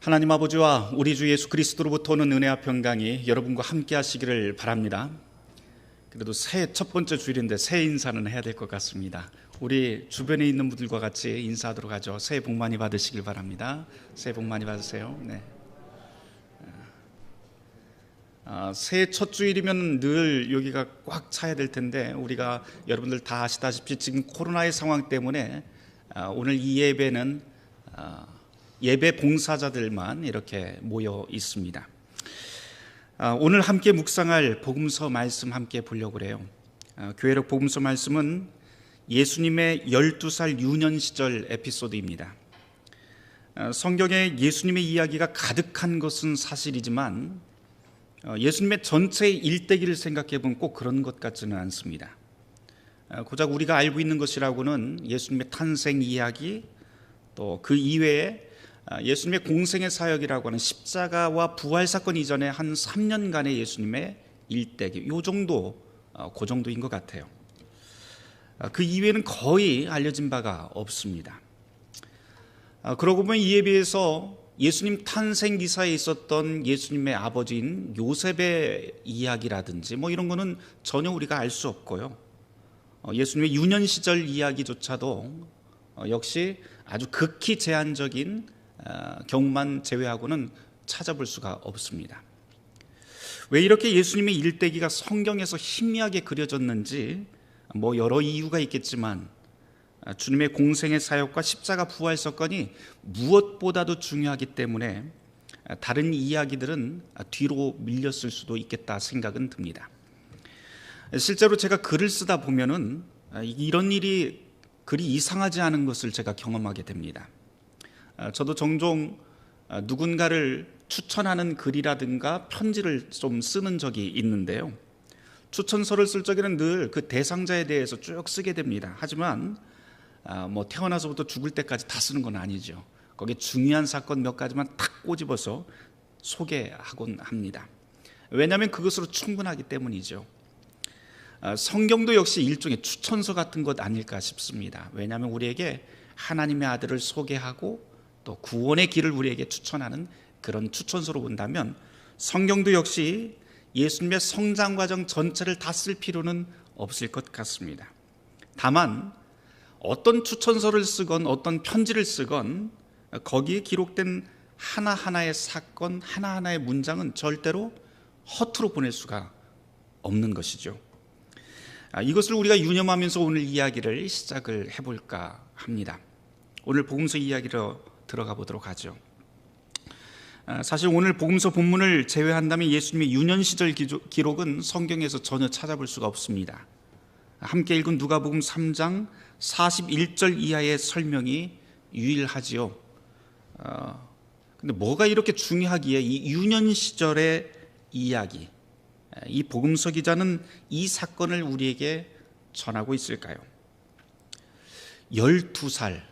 하나님 아버지와 우리 주 예수 그리스도로부터 오는 은혜와 평강이 여러분과 함께 하시기를 바랍니다. 그래도 새해 첫 번째 주일인데 새해 인사는 해야 될 것 같습니다. 우리 주변에 있는 분들과 같이 인사하도록 하죠. 새해 복 많이 받으시길 바랍니다. 새해 복 많이 받으세요. 네. 새해 첫 주일이면 늘 여기가 꽉 차야 될 텐데 우리가 여러분들 다 아시다시피 지금 코로나의 상황 때문에 오늘 이 예배는 예배 봉사자들만 이렇게 모여 있습니다. 오늘 함께 묵상할 복음서 말씀 함께 보려고 그래요. 교회력 복음서 말씀은 예수님의 12살 유년 시절 에피소드입니다. 성경에 예수님의 이야기가 가득한 것은 사실이지만 예수님의 전체 일대기를 생각해 보면 꼭 그런 것 같지는 않습니다. 고작 우리가 알고 있는 것이라고는 예수님의 탄생 이야기, 또 그 이외에 예수님의 공생의 사역이라고 하는 십자가와 부활 사건 이전에 한 3년간의 예수님의 일대기, 요 정도, 그 정도인 것 같아요. 그 이외에는 거의 알려진 바가 없습니다. 그러고 보면 이에 비해서 예수님 탄생 기사에 있었던 예수님의 아버지인 요셉의 이야기라든지 뭐 이런 거는 전혀 우리가 알 수 없고요. 예수님의 유년 시절 이야기조차도 역시 아주 극히 제한적인 경우만 제외하고는 찾아볼 수가 없습니다. 왜 이렇게 예수님의 일대기가 성경에서 희미하게 그려졌는지 뭐 여러 이유가 있겠지만 주님의 공생의 사역과 십자가 부활 사건이 무엇보다도 중요하기 때문에 다른 이야기들은 뒤로 밀렸을 수도 있겠다 생각은 듭니다. 실제로 제가 글을 쓰다 보면은 이런 일이 그리 이상하지 않은 것을 제가 경험하게 됩니다. 저도 종종 누군가를 추천하는 글이라든가 편지를 좀 쓰는 적이 있는데요. 추천서를 쓸 적에는 늘 그 대상자에 대해서 쭉 쓰게 됩니다. 하지만 뭐 태어나서부터 죽을 때까지 다 쓰는 건 아니죠. 거기에 중요한 사건 몇 가지만 탁 꼬집어서 소개하곤 합니다. 왜냐하면 그것으로 충분하기 때문이죠. 성경도 역시 일종의 추천서 같은 것 아닐까 싶습니다. 왜냐하면 우리에게 하나님의 아들을 소개하고 또 구원의 길을 우리에게 추천하는 그런 추천서로 본다면 성경도 역시 예수님의 성장 과정 전체를 다 쓸 필요는 없을 것 같습니다. 다만 어떤 추천서를 쓰건 어떤 편지를 쓰건 거기에 기록된 하나하나의 사건, 하나하나의 문장은 절대로 허투루 보낼 수가 없는 것이죠. 이것을 우리가 유념하면서 오늘 이야기를 시작을 해볼까 합니다. 오늘 복음서 이야기로 들어가 보도록 하죠. 사실 오늘 복음서 본문을 제외한다면 예수님의 유년 시절 기록은 성경에서 전혀 찾아볼 수가 없습니다. 함께 읽은 누가복음 3장 41절 이하의 설명이 유일하지요. 근데 뭐가 이렇게 중요하기에 이 유년 시절의 이야기, 이 복음서 기자는 이 사건을 우리에게 전하고 있을까요? 12살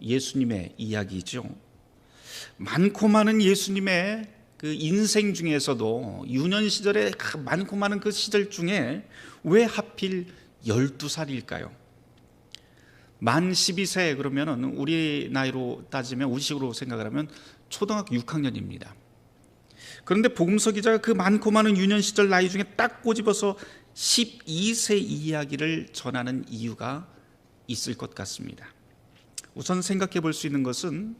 예수님의 이야기죠. 많고 많은 예수님의 그 인생 중에서도 유년 시절에 많고 많은 그 시절 중에 왜 하필 12살일까요? 만 12세 그러면 우리 나이로 따지면 우리식으로 생각을 하면 초등학교 6학년입니다. 그런데 복음서 기자가 그 많고 많은 유년 시절 나이 중에 딱 꼬집어서 12세 이야기를 전하는 이유가 있을 것 같습니다. 우선 생각해 볼 수 있는 것은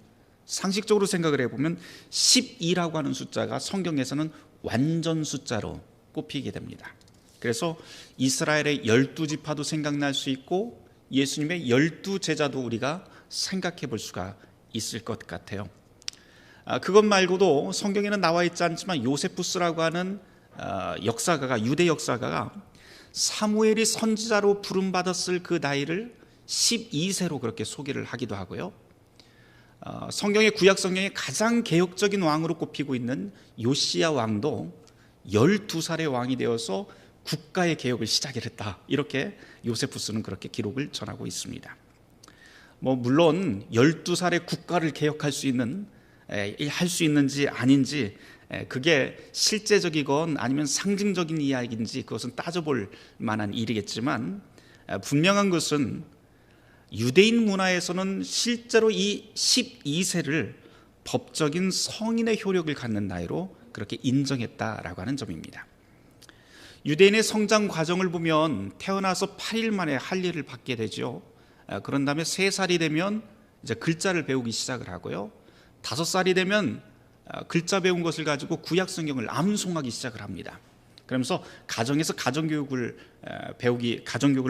상식적으로 생각을 해보면 12라고 하는 숫자가 성경에서는 완전 숫자로 꼽히게 됩니다. 그래서 이스라엘의 12지파도 생각날 수 있고 예수님의 12제자도 우리가 생각해 볼 수가 있을 것 같아요. 그것 말고도 성경에는 나와 있지 않지만 요세푸스라고 하는 역사가가, 유대 역사가가 사무엘이 선지자로 부름받았을 그 나이를 12세로 그렇게 소개를 하기도 하고요. 성경의 구약 성경의 가장 개혁적인 왕으로 꼽히고 있는 요시야 왕도 12살의 왕이 되어서 국가의 개혁을 시작했다. 이렇게 요세푸스는 그렇게 기록을 전하고 있습니다. 물론 12살의 국가를 개혁할 수 있는 할 수 있는지 아닌지 그게 실제적이건 아니면 상징적인 이야기인지 그것은 따져볼 만한 일이겠지만 분명한 것은 유대인 문화에서는 실제로 이 12세를 법적인 성인의 효력을 갖는 나이로 그렇게 인정했다라고 하는 점입니다. 유대인의 성장 과정을 보면 태어나서 8일 만에 할례를 받게 되죠. 그런 다음에 3살이 되면 이제 글자를 배우기 시작을 하고요. 5살이 되면 글자 배운 것을 가지고 구약 성경을 암송하기 시작을 합니다. 그러면서 가정에서 가정교육을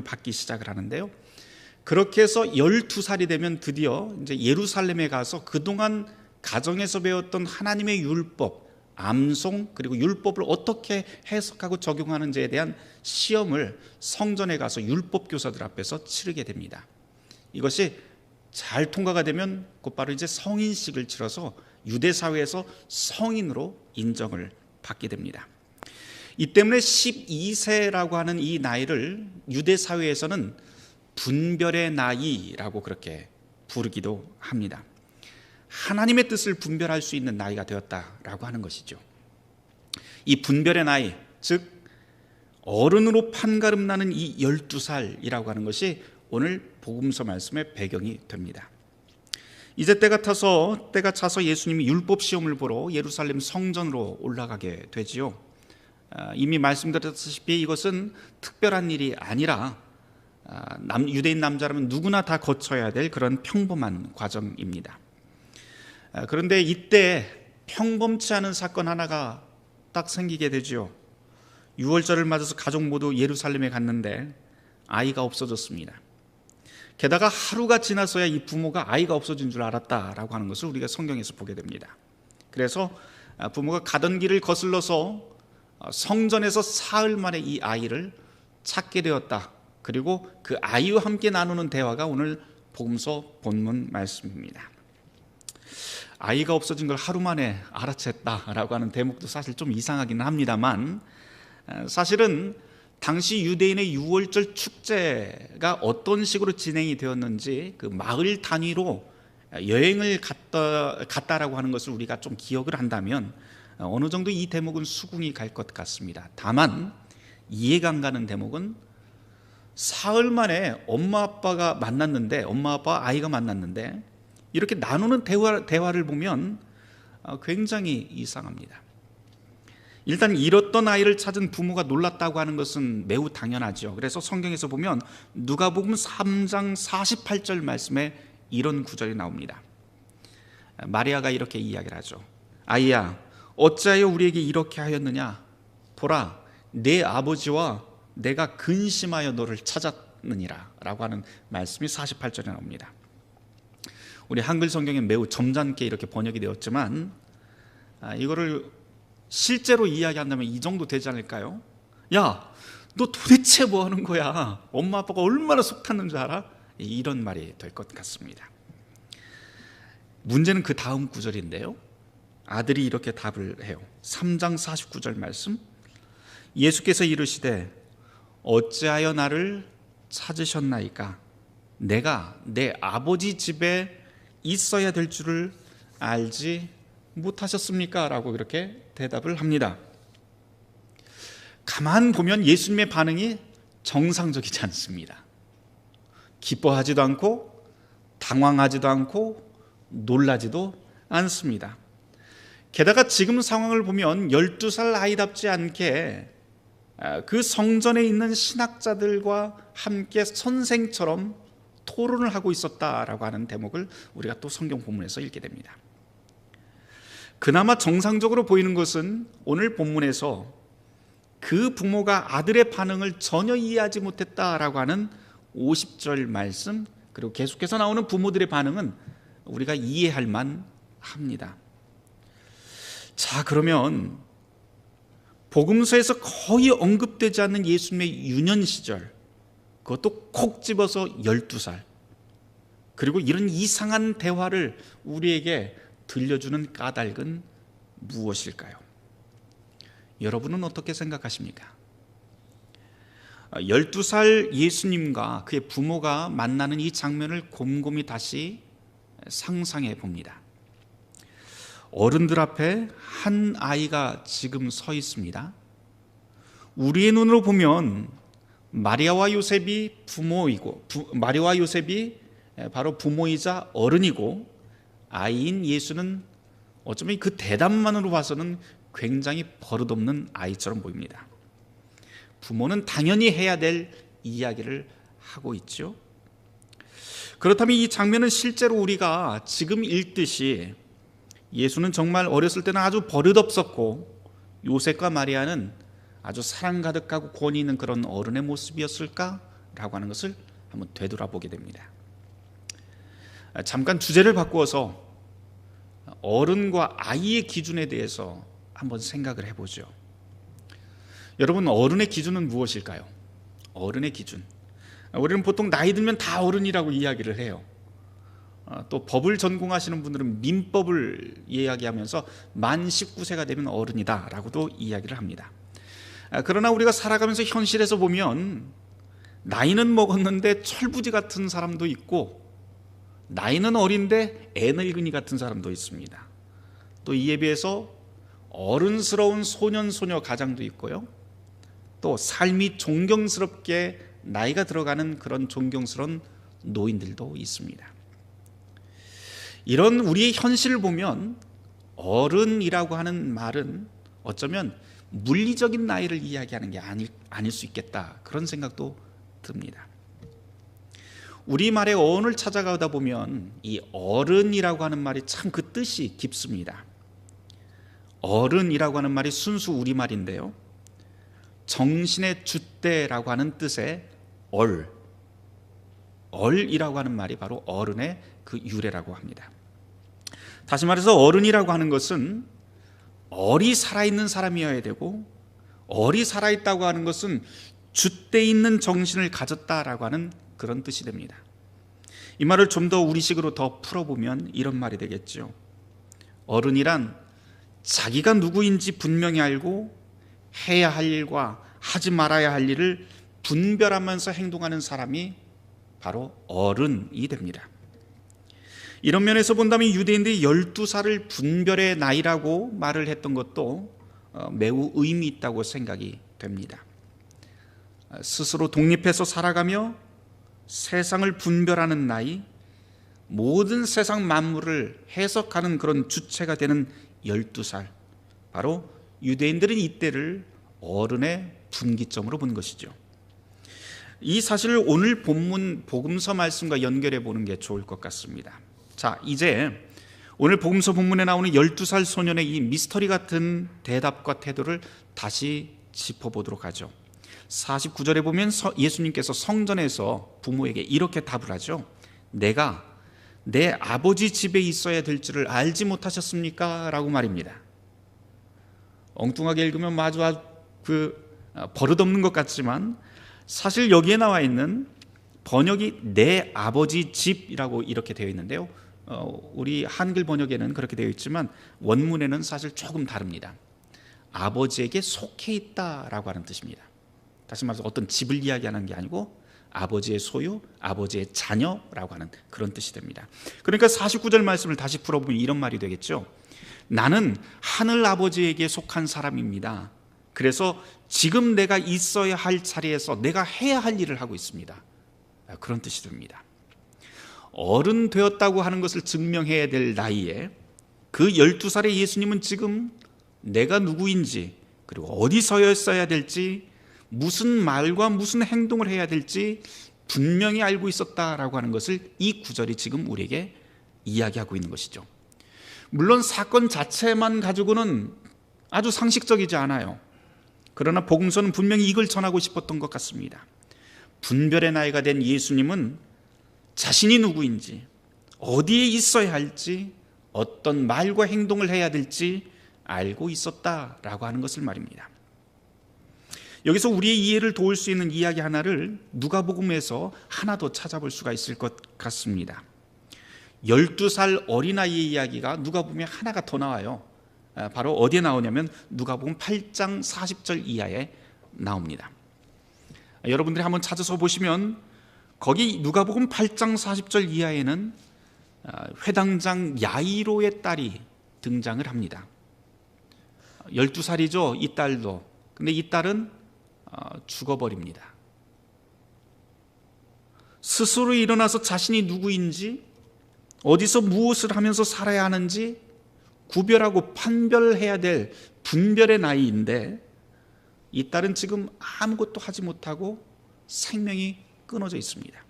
받기 시작을 하는데요. 그렇게 해서 12살이 되면 드디어 이제 예루살렘에 가서 그동안 가정에서 배웠던 하나님의 율법, 암송, 그리고 율법을 어떻게 해석하고 적용하는지에 대한 시험을 성전에 가서 율법 교사들 앞에서 치르게 됩니다. 이것이 잘 통과가 되면 곧바로 이제 성인식을 치러서 유대 사회에서 성인으로 인정을 받게 됩니다. 이 때문에 12세라고 하는 이 나이를 유대 사회에서는 분별의 나이라고 그렇게 부르기도 합니다. 하나님의 뜻을 분별할 수 있는 나이가 되었다라고 하는 것이죠. 이 분별의 나이, 즉 어른으로 판가름 나는 이 12살이라고 하는 것이 오늘 복음서 말씀의 배경이 됩니다. 이제 때가 차서 예수님이 율법 시험을 보러 예루살렘 성전으로 올라가게 되지요. 이미 말씀드렸다시피 이것은 특별한 일이 아니라 유대인 남자라면 누구나 다 거쳐야 될 그런 평범한 과정입니다. 그런데 이때 평범치 않은 사건 하나가 딱 생기게 되죠. 6월절을 맞아서 가족 모두 예루살렘에 갔는데 아이가 없어졌습니다. 게다가 하루가 지나서야 이 부모가 아이가 없어진 줄 알았다라고 하는 것을 우리가 성경에서 보게 됩니다. 그래서 부모가 가던 길을 거슬러서 성전에서 사흘 만에 이 아이를 찾게 되었다. 그리고 그 아이와 함께 나누는 대화가 오늘 복음서 본문 말씀입니다. 아이가 없어진 걸 하루 만에 알아챘다라고 하는 대목도 사실 좀 이상하기는 합니다만, 사실은 당시 유대인의 6월절 축제가 어떤 식으로 진행이 되었는지 그 마을 단위로 여행을 갔다라고 하는 것을 우리가 좀 기억을 한다면 어느 정도 이 대목은 수긍이 갈 것 같습니다. 다만 이해가 안 가는 대목은 사흘 만에 엄마 아빠와 아이가 만났는데 이렇게 나누는 대화를 보면 굉장히 이상합니다. 일단 잃었던 아이를 찾은 부모가 놀랐다고 하는 것은 매우 당연하죠. 그래서 성경에서 보면 누가복음 3장 48절 말씀에 이런 구절이 나옵니다. 마리아가 이렇게 이야기를 하죠. 아이야, 어찌하여 우리에게 이렇게 하였느냐? 보라, 내 아버지와 내가 근심하여 너를 찾았느니라 라고 하는 말씀이 48절에 나옵니다. 우리 한글 성경에 매우 점잖게 이렇게 번역이 되었지만 이거를 실제로 이야기한다면 이 정도 되지 않을까요? 야, 너 도대체 뭐 하는 거야? 엄마 아빠가 얼마나 속 탔는 줄 알아? 이런 말이 될 것 같습니다. 문제는 그 다음 구절인데요. 아들이 이렇게 답을 해요. 3장 49절 말씀. 예수께서 이르시되 어찌하여 나를 찾으셨나이까? 내가 내 아버지 집에 있어야 될 줄을 알지 못하셨습니까? 라고 그렇게 대답을 합니다. 가만 보면 예수님의 반응이 정상적이지 않습니다. 기뻐하지도 않고 당황하지도 않고 놀라지도 않습니다. 게다가 지금 상황을 보면 12살 아이답지 않게 그 성전에 있는 신학자들과 함께 선생처럼 토론을 하고 있었다라고 하는 대목을 우리가 또 성경 본문에서 읽게 됩니다. 그나마 정상적으로 보이는 것은 오늘 본문에서 그 부모가 아들의 반응을 전혀 이해하지 못했다라고 하는 50절 말씀, 그리고 계속해서 나오는 부모들의 반응은 우리가 이해할 만합니다. 자, 그러면 복음서에서 거의 언급되지 않는 예수님의 유년 시절, 그것도 콕 집어서 12살, 그리고 이런 이상한 대화를 우리에게 들려주는 까닭은 무엇일까요? 여러분은 어떻게 생각하십니까? 12살 예수님과 그의 부모가 만나는 이 장면을 곰곰이 다시 상상해 봅니다. 어른들 앞에 한 아이가 지금 서 있습니다. 우리의 눈으로 보면 마리아와 요셉이 바로 부모이자 어른이고, 아이인 예수는 어쩌면 그 대답만으로 봐서는 굉장히 버릇없는 아이처럼 보입니다. 부모는 당연히 해야 될 이야기를 하고 있죠. 그렇다면 이 장면은 실제로 우리가 지금 읽듯이 예수는 정말 어렸을 때는 아주 버릇없었고 요셉과 마리아는 아주 사랑 가득하고 권위 있는 그런 어른의 모습이었을까라고 하는 것을 한번 되돌아보게 됩니다. 잠깐 주제를 바꾸어서 어른과 아이의 기준에 대해서 한번 생각을 해보죠. 여러분, 어른의 기준은 무엇일까요? 어른의 기준. 우리는 보통 나이 들면 다 어른이라고 이야기를 해요. 또 법을 전공하시는 분들은 민법을 이야기하면서 만 19세가 되면 어른이다 라고도 이야기를 합니다. 그러나 우리가 살아가면서 현실에서 보면 나이는 먹었는데 철부지 같은 사람도 있고 나이는 어린데 애늙은이 같은 사람도 있습니다. 또 이에 비해서 어른스러운 소년 소녀 가장도 있고요. 또 삶이 존경스럽게 나이가 들어가는 그런 존경스러운 노인들도 있습니다. 이런 우리의 현실을 보면 어른이라고 하는 말은 어쩌면 물리적인 나이를 이야기하는 게 아닐 수 있겠다, 그런 생각도 듭니다. 우리말의 어원을 찾아가다 보면 이 어른이라고 하는 말이 참 그 뜻이 깊습니다. 어른이라고 하는 말이 순수 우리말인데요, 정신의 줏대라고 하는 뜻의 얼이라고 하는 말이 바로 어른의 그 유래라고 합니다. 다시 말해서 어른이라고 하는 것은 얼이 살아있는 사람이어야 되고, 얼이 살아있다고 하는 것은 줏대 있는 정신을 가졌다라고 하는 그런 뜻이 됩니다. 이 말을 좀 더 우리식으로 더 풀어보면 이런 말이 되겠죠. 어른이란 자기가 누구인지 분명히 알고 해야 할 일과 하지 말아야 할 일을 분별하면서 행동하는 사람이 바로 어른이 됩니다. 이런 면에서 본다면 유대인들이 12살을 분별의 나이라고 말을 했던 것도 매우 의미 있다고 생각이 됩니다. 스스로 독립해서 살아가며 세상을 분별하는 나이, 모든 세상 만물을 해석하는 그런 주체가 되는 12살, 바로 유대인들은 이때를 어른의 분기점으로 본 것이죠. 이 사실을 오늘 본문 복음서 말씀과 연결해 보는 게 좋을 것 같습니다. 자, 이제 오늘 복음서 본문에 나오는 12살 소년의 이 미스터리 같은 대답과 태도를 다시 짚어보도록 하죠. 49절에 보면 예수님께서 성전에서 부모에게 이렇게 답을 하죠. 내가 내 아버지 집에 있어야 될 줄을 알지 못하셨습니까? 라고 말입니다. 엉뚱하게 읽으면 마주 버릇없는 것 같지만 사실 여기에 나와 있는 번역이 내 아버지 집이라고 이렇게 되어 있는데요, 우리 한글 번역에는 그렇게 되어 있지만 원문에는 사실 조금 다릅니다. 아버지에게 속해 있다라고 하는 뜻입니다. 다시 말해서 어떤 집을 이야기하는 게 아니고 아버지의 소유, 아버지의 자녀라고 하는 그런 뜻이 됩니다. 그러니까 49절 말씀을 다시 풀어보면 이런 말이 되겠죠. 나는 하늘 아버지에게 속한 사람입니다. 그래서 지금 내가 있어야 할 자리에서 내가 해야 할 일을 하고 있습니다. 그런 뜻이 됩니다. 어른 되었다고 하는 것을 증명해야 될 나이에 그 12살의 예수님은 지금 내가 누구인지, 그리고 어디 서였어야 될지, 무슨 말과 무슨 행동을 해야 될지 분명히 알고 있었다라고 하는 것을 이 구절이 지금 우리에게 이야기하고 있는 것이죠. 물론 사건 자체만 가지고는 아주 상식적이지 않아요. 그러나 복음서는 분명히 이걸 전하고 싶었던 것 같습니다. 분별의 나이가 된 예수님은 자신이 누구인지, 어디에 있어야 할지, 어떤 말과 행동을 해야 될지 알고 있었다라고 하는 것을 말입니다. 여기서 우리의 이해를 도울 수 있는 이야기 하나를 누가복음에서 하나 더 찾아볼 수가 있을 것 같습니다. 12살 어린아이의 이야기가 누가복음에 하나가 더 나와요. 바로 어디에 나오냐면 누가복음 8장 40절 이하에 나옵니다. 여러분들이 한번 찾아서 보시면 거기 누가복음 8장 40절 이하에는 회당장 야이로의 딸이 등장을 합니다. 12살이죠, 이 딸도. 근데 이 딸은 죽어버립니다. 스스로 일어나서 자신이 누구인지, 어디서 무엇을 하면서 살아야 하는지 구별하고 판별해야 될 분별의 나이인데 이 딸은 지금 아무것도 하지 못하고 생명이 끊어져 있습니다.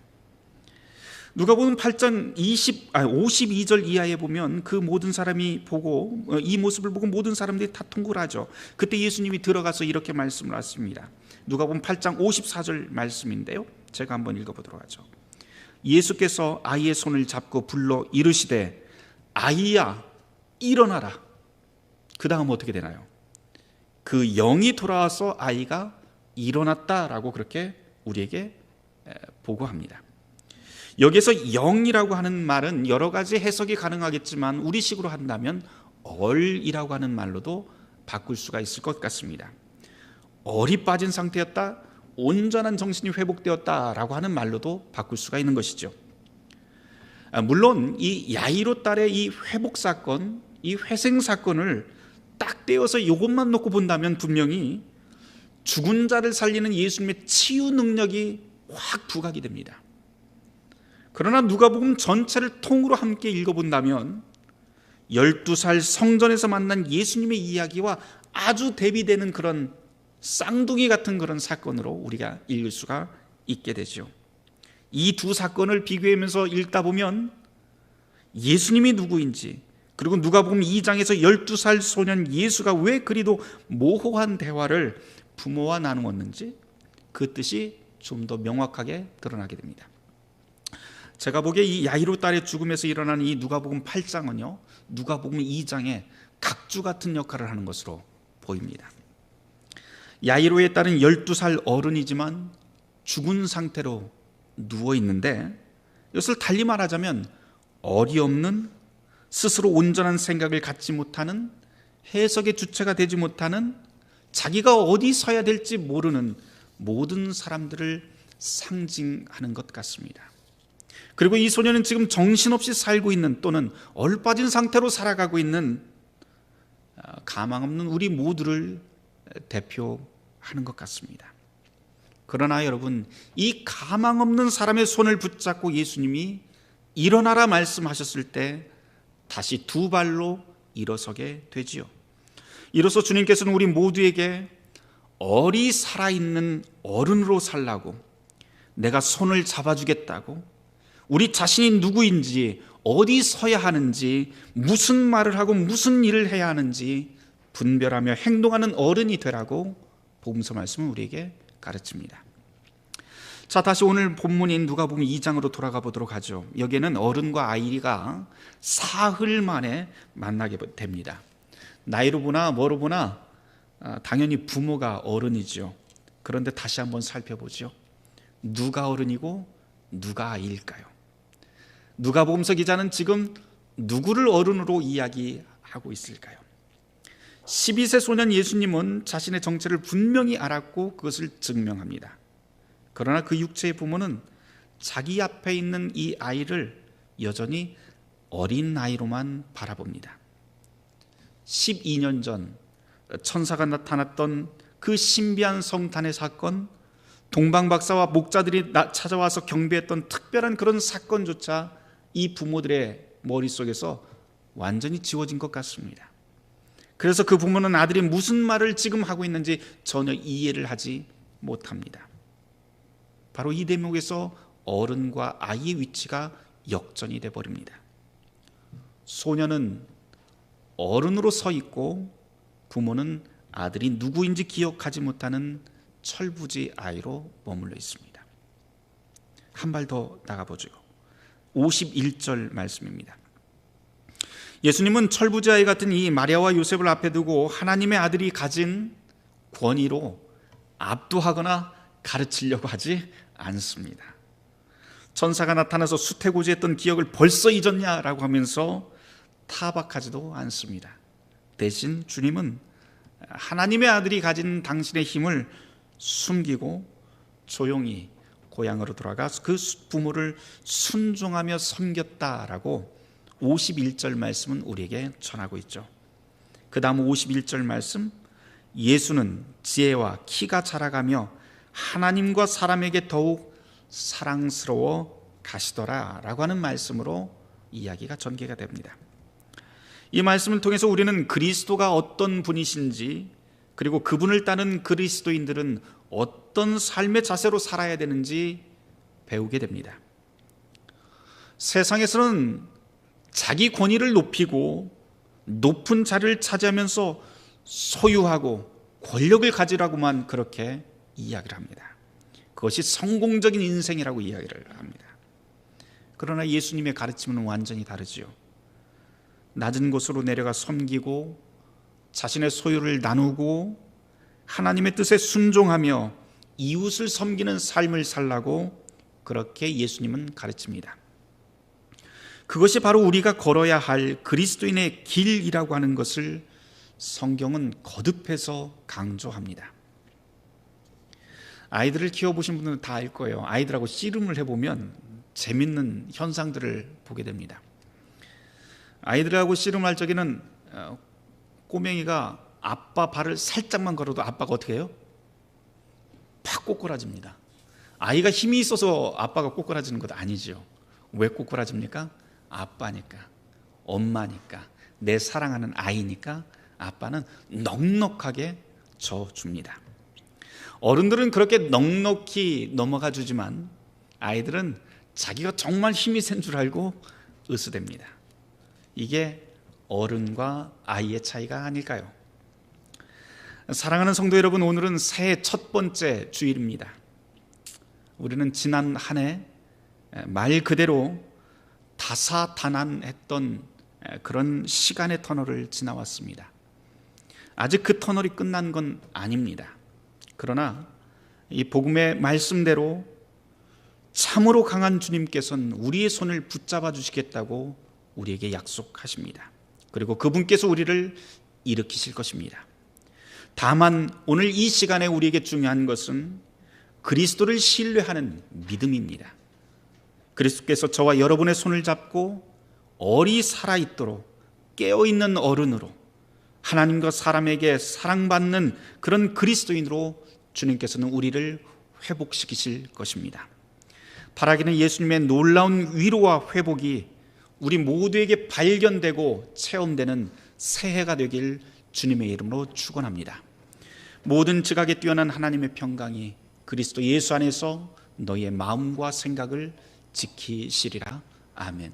누가복음 8장 52절 이하에 보면 그 모든 사람이 보고 이 모습을 보고 모든 사람들이 다 통곡을 하죠. 그때 예수님이 들어가서 이렇게 말씀을 하십니다. 누가복음 8장 54절 말씀인데요, 제가 한번 읽어보도록 하죠. 예수께서 아이의 손을 잡고 불러 이르시되 아이야 일어나라. 그 다음 어떻게 되나요? 그 영이 돌아와서 아이가 일어났다라고 그렇게 우리에게 보고합니다. 여기서 영이라고 하는 말은 여러 가지 해석이 가능하겠지만 우리식으로 한다면 얼이라고 하는 말로도 바꿀 수가 있을 것 같습니다. 얼이 빠진 상태였다, 온전한 정신이 회복되었다라고 하는 말로도 바꿀 수가 있는 것이죠. 물론 이 야이로 딸의 이 회복 사건, 이 회생 사건을 딱 떼어서 이것만 놓고 본다면 분명히 죽은 자를 살리는 예수님의 치유 능력이 확 부각이 됩니다. 그러나 누가복음 전체를 통으로 함께 읽어본다면 12살 성전에서 만난 예수님의 이야기와 아주 대비되는 그런 쌍둥이 같은 그런 사건으로 우리가 읽을 수가 있게 되죠. 이 두 사건을 비교하면서 읽다 보면 예수님이 누구인지, 그리고 누가복음 2장에서 12살 소년 예수가 왜 그리도 모호한 대화를 부모와 나누었는지 그 뜻이 좀 더 명확하게 드러나게 됩니다. 제가 보기에 이 야이로 딸의 죽음에서 일어나는 이 누가복음 8장은요, 누가복음 2장의 각주 같은 역할을 하는 것으로 보입니다. 야이로의 딸은 12살 어른이지만 죽은 상태로 누워 있는데, 이것을 달리 말하자면 어리 없는, 스스로 온전한 생각을 갖지 못하는, 해석의 주체가 되지 못하는, 자기가 어디 서야 될지 모르는 모든 사람들을 상징하는 것 같습니다. 그리고 이 소녀는 지금 정신없이 살고 있는, 또는 얼빠진 상태로 살아가고 있는 가망 없는 우리 모두를 대표하는 것 같습니다. 그러나 여러분, 이 가망 없는 사람의 손을 붙잡고 예수님이 일어나라 말씀하셨을 때 다시 두 발로 일어서게 되지요. 이로써 주님께서는 우리 모두에게 어리 살아있는 어른으로 살라고, 내가 손을 잡아주겠다고, 우리 자신이 누구인지, 어디 서야 하는지, 무슨 말을 하고 무슨 일을 해야 하는지 분별하며 행동하는 어른이 되라고 복음서 말씀은 우리에게 가르칩니다. 자, 다시 오늘 본문인 누가복음 2장으로 돌아가 보도록 하죠. 여기에는 어른과 아이가 사흘 만에 만나게 됩니다. 나이로 보나 뭐로 보나 당연히 부모가 어른이죠. 그런데 다시 한번 살펴보죠. 누가 어른이고 누가 아이일까요? 누가복음서 기자는 지금 누구를 어른으로 이야기하고 있을까요? 12세 소년 예수님은 자신의 정체를 분명히 알았고 그것을 증명합니다. 그러나 그 육체의 부모는 자기 앞에 있는 이 아이를 여전히 어린 아이로만 바라봅니다. 12년 전 천사가 나타났던 그 신비한 성탄의 사건, 동방박사와 목자들이 찾아와서 경배했던 특별한 그런 사건조차 이 부모들의 머릿속에서 완전히 지워진 것 같습니다. 그래서 그 부모는 아들이 무슨 말을 지금 하고 있는지 전혀 이해를 하지 못합니다. 바로 이 대목에서 어른과 아이의 위치가 역전이 되어버립니다. 소년은 어른으로 서 있고 부모는 아들이 누구인지 기억하지 못하는 철부지 아이로 머물러 있습니다. 한 발 더 나가보죠. 51절 말씀입니다. 예수님은 철부지 아이 같은 이 마리아와 요셉을 앞에 두고 하나님의 아들이 가진 권위로 압도하거나 가르치려고 하지 않습니다. 천사가 나타나서 수태고지했던 기억을 벌써 잊었냐라고 하면서 타박하지도 않습니다. 대신 주님은 하나님의 아들이 가진 당신의 힘을 숨기고 조용히 고향으로 돌아가 그 부모를 순종하며 섬겼다라고 51절 말씀은 우리에게 전하고 있죠. 그 다음 51절 말씀, 예수는 지혜와 키가 자라가며 하나님과 사람에게 더욱 사랑스러워 가시더라 라고 하는 말씀으로 이야기가 전개가 됩니다. 이 말씀을 통해서 우리는 그리스도가 어떤 분이신지, 그리고 그분을 따르는 그리스도인들은 어떤 삶의 자세로 살아야 되는지 배우게 됩니다. 세상에서는 자기 권위를 높이고 높은 자리를 차지하면서 소유하고 권력을 가지라고만 그렇게 이야기를 합니다. 그것이 성공적인 인생이라고 이야기를 합니다. 그러나 예수님의 가르침은 완전히 다르지요. 낮은 곳으로 내려가 섬기고 자신의 소유를 나누고 하나님의 뜻에 순종하며 이웃을 섬기는 삶을 살라고 그렇게 예수님은 가르칩니다. 그것이 바로 우리가 걸어야 할 그리스도인의 길이라고 하는 것을 성경은 거듭해서 강조합니다. 아이들을 키워보신 분들은 다 알 거예요. 아이들하고 씨름을 해보면 재밌는 현상들을 보게 됩니다. 아이들하고 씨름할 적에는 꼬맹이가 아빠 발을 살짝만 걸어도 아빠가 어떻게 해요? 팍 꼬꾸라집니다. 아이가 힘이 있어서 아빠가 꼬꾸라지는 것 아니죠. 왜 꼬꾸라집니까? 아빠니까, 엄마니까, 내 사랑하는 아이니까 아빠는 넉넉하게 져줍니다. 어른들은 그렇게 넉넉히 넘어가 주지만 아이들은 자기가 정말 힘이 센 줄 알고 으스댑니다. 이게 어른과 아이의 차이가 아닐까요? 사랑하는 성도 여러분, 오늘은 새해 첫 번째 주일입니다. 우리는 지난 한 해 말 그대로 다사다난했던 그런 시간의 터널을 지나왔습니다. 아직 그 터널이 끝난 건 아닙니다. 그러나 이 복음의 말씀대로 참으로 강한 주님께서는 우리의 손을 붙잡아 주시겠다고 우리에게 약속하십니다. 그리고 그분께서 우리를 일으키실 것입니다. 다만 오늘 이 시간에 우리에게 중요한 것은 그리스도를 신뢰하는 믿음입니다. 그리스도께서 저와 여러분의 손을 잡고 얼이 살아있도록 깨어있는 어른으로, 하나님과 사람에게 사랑받는 그런 그리스도인으로 주님께서는 우리를 회복시키실 것입니다. 바라기는 예수님의 놀라운 위로와 회복이 우리 모두에게 발견되고 체험되는 새해가 되길 주님의 이름으로 축원합니다. 모든 지각에 뛰어난 하나님의 평강이 그리스도 예수 안에서 너희의 마음과 생각을 지키시리라. 아멘.